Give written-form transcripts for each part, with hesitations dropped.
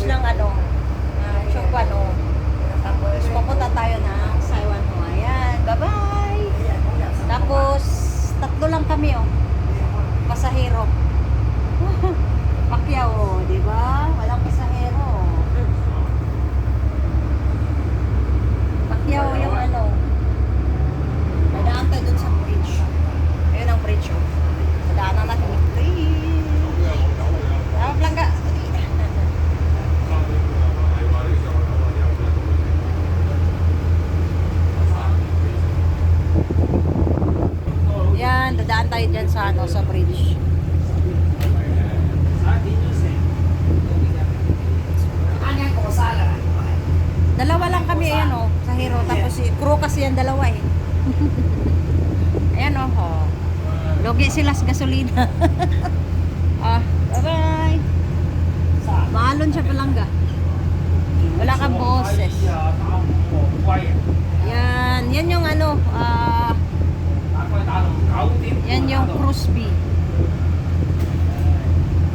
bridge ng ano, Chongguan, oh. Tapos, pupunta tayo ng Saiwan, oh. Ayan, bye-bye! Tapos, tatlo lang kami, oh. Pasahero. Pacquiao, oh, di ba? Walang pasahero. Pacquiao yung ano. Nadaan tayo dun sa bridge. Ayun ang bridge, oh. Nadaanan natin yung bridge. Tama, Plangga. Yan, dadaan tayo dyan sa ano, sa bridge. Dalawa lang kami, ayan o, sa Hero. Tapos si crew kasi yan dalawa eh. Ayan o, oh. Logi sila sa gasolina. Bye-bye. Maalon siya Palangga. Wala kang boses. Yan yung ano, yan yung cruise B.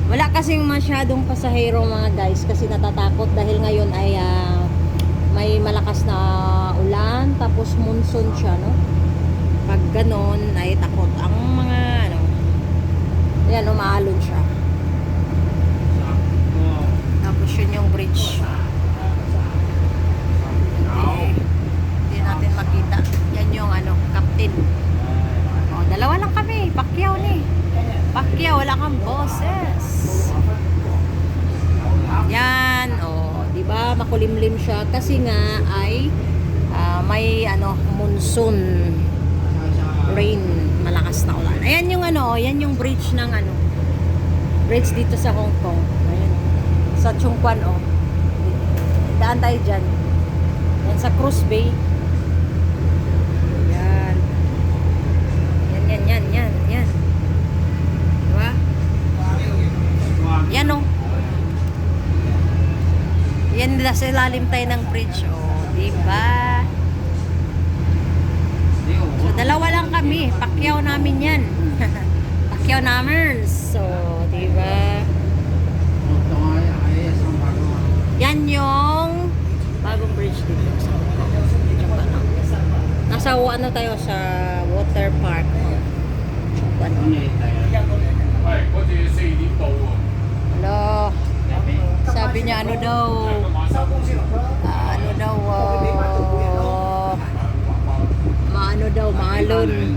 Wala kasing masyadong pasahero mga guys kasi natatakot dahil ngayon ay may malakas na ulan tapos monsoon siya, no? Pag ganon ay takot ang mga ano. Yan, umaalon siya. Tapos yun yung bridge. Hindi natin makita. Yan yung ano, captain. Oh, dalawa lang kami. Pacquiao ni. Pacquiao, wala kang boses. Yan, oh, 'di ba? Makulimlim siya kasi nga ay may ano, monsoon rain, malakas na ulan. Ayan yung ano, yan yung bridge ng ano. Bridge dito sa Hong Kong. Ayan. Sa Chongguan, oh. Daan tayo diyan. Yan sa Cruise Bay. Yan. Yan. Diba? Yan, oh. Yan nila sa ilalim tayo ng bridge, oh. Diba? So, dalawa lang kami. Pacquiao namin yan. Pacquiao namin. So, diba? Yan yung bagong bridge dito sa nasa ano tayo sa water park. Hello. Sabi niya ano daw maano daw maalon.